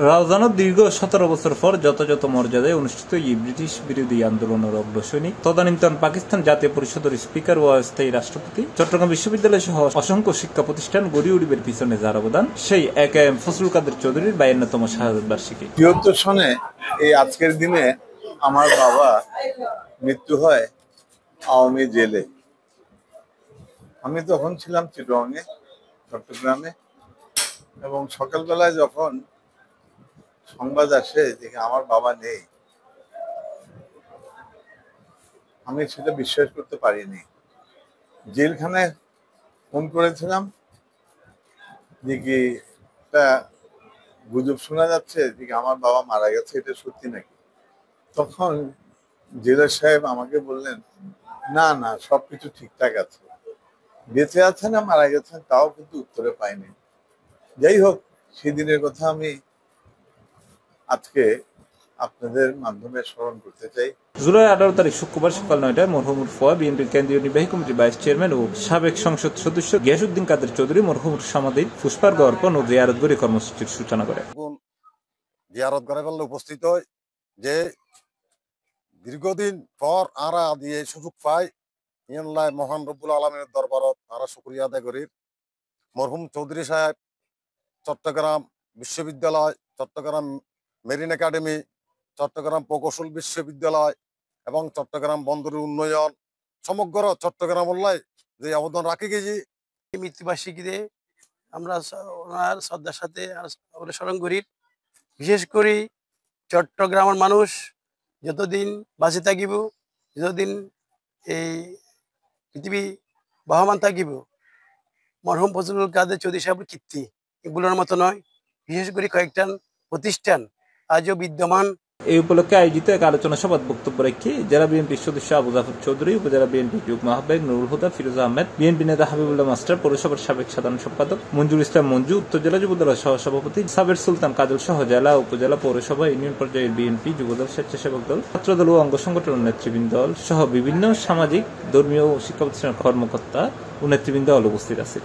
রাউজানের দীর্ঘ 17 বছর পর যথাযথ মর্যাদায় অনুষ্ঠিত এই ব্রিটিশ বিরোধী আন্দোলনের অগ্রসরী তদানীন্তন পাকিস্তান জাতীয় পরিষদের স্পিকার ও অস্থায়ী রাষ্ট্রপতি চট্টগ্রাম বিশ্ববিদ্যালয় সহ অসংখ্য শিক্ষা প্রতিষ্ঠান গড়ে উঠিবার পিছনে যার অবদান সেই এম ফজলুল কাদের চৌধুরীর 52তম শাহাদাত বার্ষিকী। 73 সনে এই আজকের দিনে আমার বাবা মৃত্যু হয় আওয়ামী জেলে। আমি তখন ছিলাম চিটগাঁয়ে, চট্টগ্রামে, এবং সকালবেলায় যখন সংবাদ আসে যে আমার বাবা নেই, আমি সেটা বিশ্বাস করতে পারিনি। জেলখানায় ফোন করেছিলাম যে কি একটা গুজব শোনা যাচ্ছে যে আমার বাবা মারা গেছে, এটা সত্যি নাকি? তখন জেলার সাহেব আমাকে বললেন, না না, সবকিছু ঠিকঠাক আছে, বেঁচে আছে না মারা গেছেন তাও কিন্তু উত্তরে পাইনি। যাই হোক, সেদিনের কথা আমি আজকে আপনাদের মাধ্যমে স্মরণ করতে চাই। জুলাই 18 তারিখ শুক্রবার সকাল 9টায় মরহুমুর ফোয়া বিএনপির কেন্দ্রীয় নির্বাহী কমিটির ভাইস চেয়ারম্যান ও সাবেক সংসদ সদস্য গিয়াসউদ্দিন কাদের চৌধুরী মরহুমুর সমাধির পুষ্পার্ঘ্য অর্পণ ও জিয়ারত করে কর্মসূচির সূচনা করে। জিয়ারত করে বললে উপস্থিত হয় যে দীর্ঘদিন পর আরা দিয়ে সুযোগ পায় ইয়াল্লাহ মহান রব্বুল আলমের দরবারত আরা শুকরিয়া আদায় করি। মরহুম চৌধুরী সাহেব চট্টগ্রাম বিশ্ববিদ্যালয়, চট্টগ্রাম মেরিন একাডেমি, চট্টগ্রাম প্রকৌশল বিশ্ববিদ্যালয় এবং চট্টগ্রাম বন্দরের উন্নয়ন সমগ্র চট্টগ্রাম উল্লায় যে অবদান রাখি গেছি। মৃত্যুবার্ষিকীতে আমরা ওনার শ্রদ্ধার সাথে আমরা স্মরণ করি। বিশেষ করে চট্টগ্রামের মানুষ যতদিন বাঁচে থাকিব, যতদিন এই পৃথিবী বহমান থাকিব, মরহুম ফজলুল কাদের চৌধুরী সাহেবের কীর্তি এগুলোর মতো নয়। বিশেষ করে কয়েকটা প্রতিষ্ঠান আজও বিদ্যমান। এই উপলক্ষে আয়োজিত এক আলোচনা সভায় বক্তব্য রেখে জেলা বিএনপির সদস্য আবু জাফর চৌধুরী, উপজেলা বিএনপি যুগ্ম আহ্বায়ক নুরুল হুদা ফিরোজ আহমেদ, বিএনপি নেতা হাবিবুল্লাহ মাস্টার, পৌরসভার সাবেক সাধারণ সম্পাদক মঞ্জুর ইসলাম মঞ্জু, উত্তর জেলা যুবদলের সহসভাপতি সাবের সুলতান কাজল সহ জেলা, উপজেলা, পৌরসভা, ইউনিয়ন পর্যায়ের বিএনপি, যুবদল, স্বেচ্ছাসেবক দল, ছাত্রদল ও অঙ্গ সংগঠনের নেতৃবৃন্দ সহ বিভিন্ন সামাজিক, ধর্মীয় ও শিক্ষা প্রতিষ্ঠানের কর্মকর্তা ও নেতৃবৃন্দ উপস্থিত আছে।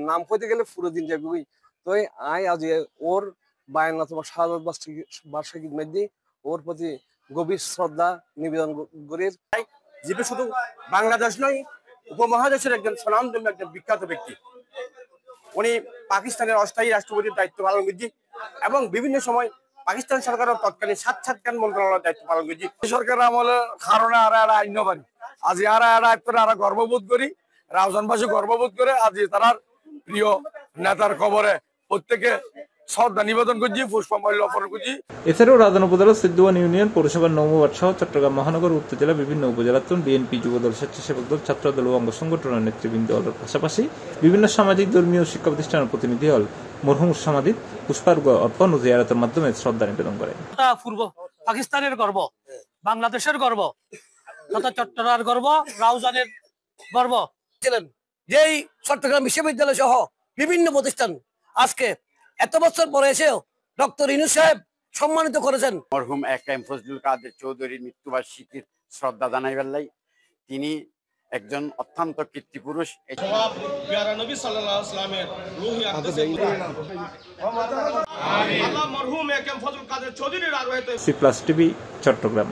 নাম কইতে গেলে পুরো দিন যাবে, তো আই আজ ওর 52তম শাহাদাত বার্ষিকীর মধ্যে ওর প্রতি গভীর শ্রদ্ধা নিবেদন করি। যেটা শুধু বাংলাদেশ নয়, উপমহাদেশের একজন স্বনামধন্য একজন বিখ্যাত ব্যক্তি। উনি পাকিস্তানের অস্থায়ী রাষ্ট্রপতির দায়িত্ব পালন করছি এবং বিভিন্ন সময় পাকিস্তান সরকারের তৎকালীন সাতখান মন্ত্রণালয়ের দায়িত্ব পালন করছি। সরকার আমলে কারণে আরা আইন পারি আজ আরা গর্ববোধ করি, রাউজানবাসী গর্ববোধ করে আজ তার প্রিয় নেতার খবরে প্রত্যেকে শ্রদ্ধা নিবেদন করছি, পুষ্পমাল্য অর্পণ করছি। এছাড়াও রাউজান উপজেলা সিদ্ধওয়ান ইউনিয়ন, পৌরসভার নৌমবাদ সহ চট্টগ্রাম মহানগর উত্তর জেলা বিভিন্ন উপজেলার বিএনপি, যুবদল, স্বেচ্ছাসেবক দল, ছাত্রদল ও অঙ্গ সংগঠনের নেতৃবৃন্দ দলের পাশাপাশি বিভিন্ন সামাজিক, ধর্মীয় শিক্ষা প্রতিষ্ঠানের প্রতিনিধি হল মরহুমুর সমাধির পুষ্পার্ঘ্য অর্পণ ও জিয়ারতের মাধ্যমে শ্রদ্ধা নিবেদন করে। পূর্ব পাকিস্তানের গর্ব, বাংলাদেশের গর্ব তথা চট্টগ্রামের গর্ব, রাউজানের গর্ব ছিলেন। যেই চট্টগ্রাম বিশ্ববিদ্যালয় সহ বিভিন্ন প্রতিষ্ঠান আজকে এত বছর পরে এসেও ডক্টর ইউনূস সাহেব সম্মানিত করেছেন। মরহুম এম ফজলুল কাদের চৌধুরীর মৃত্যুবার্ষিকীর শ্রদ্ধা জানাইবার লাই তিনি একজন অত্যন্ত কীর্তি পুরুষ। C+ TV Chittagong.